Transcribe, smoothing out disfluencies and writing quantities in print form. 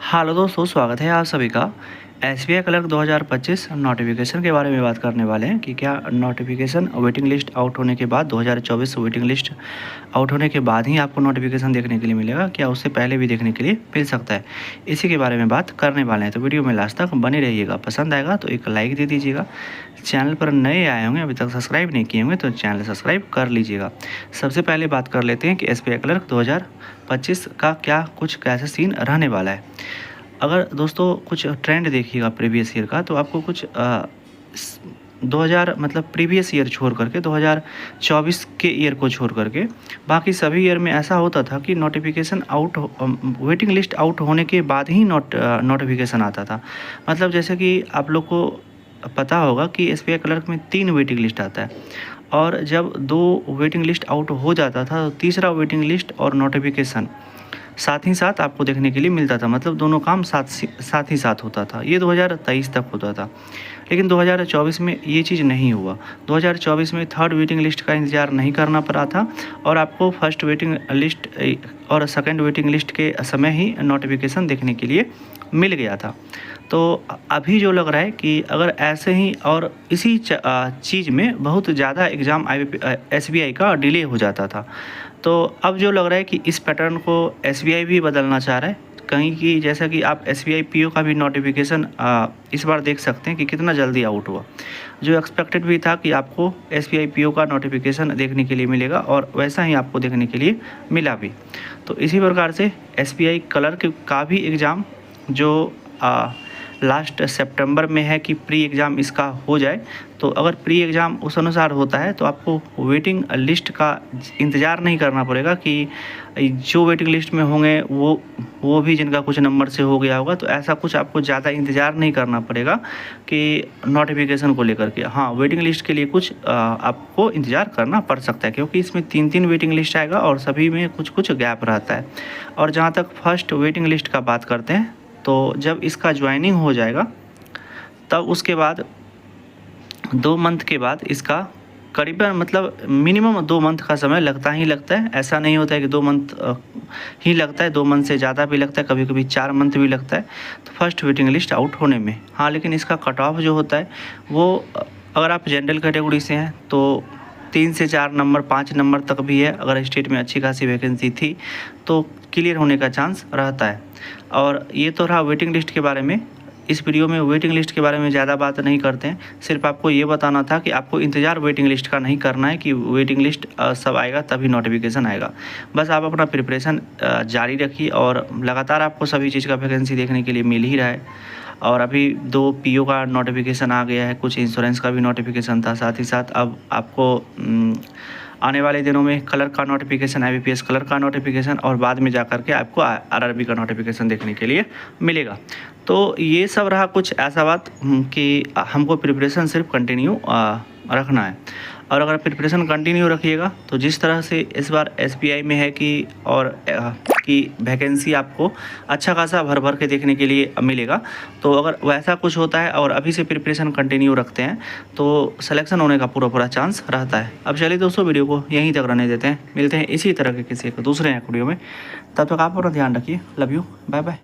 Hello दोस्तों, स्वागत है आप सभी का एसबीआई क्लर्क 2025 नोटिफिकेशन के बारे में बात करने वाले हैं कि क्या नोटिफिकेशन वेटिंग लिस्ट आउट होने के बाद 2024 वेटिंग लिस्ट आउट होने के बाद ही आपको नोटिफिकेशन देखने के लिए मिलेगा, क्या उससे पहले भी देखने के लिए मिल सकता है। इसी के बारे में बात करने वाले हैं, तो वीडियो में लास्ट तक बने रहिएगा। पसंद आएगा तो एक लाइक दे दीजिएगा। चैनल पर नए आए होंगे, अभी तक सब्सक्राइब नहीं किए होंगे तो चैनल सब्सक्राइब कर लीजिएगा। सबसे पहले बात कर लेते हैं कि एसबीआई क्लर्क 2025 का क्या कुछ कैसा सीन रहने वाला है। अगर दोस्तों कुछ ट्रेंड देखिएगा प्रीवियस ईयर का, तो आपको कुछ 2000 मतलब प्रीवियस ईयर छोड़ करके 2024 के ईयर को छोड़ करके बाकी सभी ईयर में ऐसा होता था कि notification out waiting list out होने के बाद ही नोटिफिकेशन आता था। मतलब जैसे कि आप लोग को पता होगा कि एसबीआई क्लर्क में 3 वेटिंग लिस्ट आता है, और जब 2 वेटिंग लिस्ट आउट हो जाता था तो तीसरा वेटिंग लिस्ट और नोटिफिकेशन साथ ही साथ आपको देखने के लिए मिलता था। मतलब दोनों काम साथ ही साथ होता था। ये 2023 तक होता था, लेकिन 2024 में ये चीज़ नहीं हुआ। 2024 में थर्ड वेटिंग लिस्ट का इंतज़ार नहीं करना पड़ा था, और आपको फर्स्ट वेटिंग लिस्ट और सेकंड वेटिंग लिस्ट के समय ही नोटिफिकेशन देखने के लिए मिल गया था। तो अभी जो लग रहा है कि अगर ऐसे ही और इसी चीज़ में बहुत ज़्यादा एग्ज़ाम एसबीआई का डिले हो जाता था, तो अब जो लग रहा है कि इस पैटर्न को एसबीआई भी बदलना चाह रहा है कहीं कि, जैसा कि आप एसबीआई पीओ का भी नोटिफिकेशन इस बार देख सकते हैं कि कितना जल्दी आउट हुआ। जो एक्सपेक्टेड भी था कि आपको एसबीआई पीओ का नोटिफिकेशन देखने के लिए मिलेगा, और वैसा ही आपको देखने के लिए मिला भी। तो इसी प्रकार से एसबीआई क्लर्क का भी एग्ज़ाम जो लास्ट सितंबर में है कि प्री एग्ज़ाम इसका हो जाए, तो अगर प्री एग्ज़ाम उस अनुसार होता है तो आपको वेटिंग लिस्ट का इंतज़ार नहीं करना पड़ेगा कि जो वेटिंग लिस्ट में होंगे वो भी जिनका कुछ नंबर से हो गया होगा। तो ऐसा कुछ आपको ज़्यादा इंतज़ार नहीं करना पड़ेगा कि नोटिफिकेशन को लेकर के। हाँ, वेटिंग लिस्ट के लिए कुछ आपको इंतज़ार करना पड़ सकता है, क्योंकि इसमें 3-3 वेटिंग लिस्ट आएगा और सभी में कुछ गैप रहता है। और जहाँ तक फर्स्ट वेटिंग लिस्ट का बात करते हैं, तो जब इसका ज्वाइनिंग हो जाएगा तब उसके बाद 2 मंथ के बाद इसका करीबन मतलब मिनिमम 2 मंथ का समय लगता ही लगता है। ऐसा नहीं होता है कि 2 मंथ ही लगता है, 2 मंथ से ज़्यादा भी लगता है, कभी कभी 4 मंथ भी लगता है तो फर्स्ट वेटिंग लिस्ट आउट होने में। हाँ, लेकिन इसका कट ऑफ जो होता है वो, अगर आप जनरल कैटेगरी से हैं तो 3 से 4 नंबर 5 नंबर तक भी है। अगर स्टेट में अच्छी खासी वैकेंसी थी तो क्लियर होने का चांस रहता है। और ये तो रहा वेटिंग लिस्ट के बारे में। इस वीडियो में वेटिंग लिस्ट के बारे में ज़्यादा बात नहीं करते हैं, सिर्फ आपको ये बताना था कि आपको इंतज़ार वेटिंग लिस्ट का नहीं करना है कि वेटिंग लिस्ट सब आएगा तभी नोटिफिकेशन आएगा। बस आप अपना प्रिपरेशन जारी रखिए, और लगातार आपको सभी चीज़ का वैकेंसी देखने के लिए मिल ही रहा है। और अभी 2 पीओ का नोटिफिकेशन आ गया है, कुछ इंश्योरेंस का भी नोटिफिकेशन था, साथ ही साथ अब आपको आने वाले दिनों में क्लर्क का नोटिफिकेशन, आईबीपीएस क्लर्क का नोटिफिकेशन, और बाद में जाकर के आपको आरआरबी का नोटिफिकेशन देखने के लिए मिलेगा। तो ये सब रहा कुछ ऐसा बात कि हमको प्रिपरेशन सिर्फ कंटिन्यू रखना है। और अगर प्रिपरेशन कंटिन्यू रखिएगा तो जिस तरह से इस बार एसबीआई में है कि और कि वैकेंसी आपको अच्छा खासा भर भर के देखने के लिए मिलेगा, तो अगर वैसा कुछ होता है और अभी से प्रिपरेशन कंटिन्यू रखते हैं तो सिलेक्शन होने का पूरा चांस रहता है। अब चलिए दोस्तों, वीडियो को यहीं तक रहने देते हैं, मिलते हैं इसी तरह के किसी एक दूसरे वीडियो में। तब तक आप अपना ध्यान रखिए। Love you, bye bye.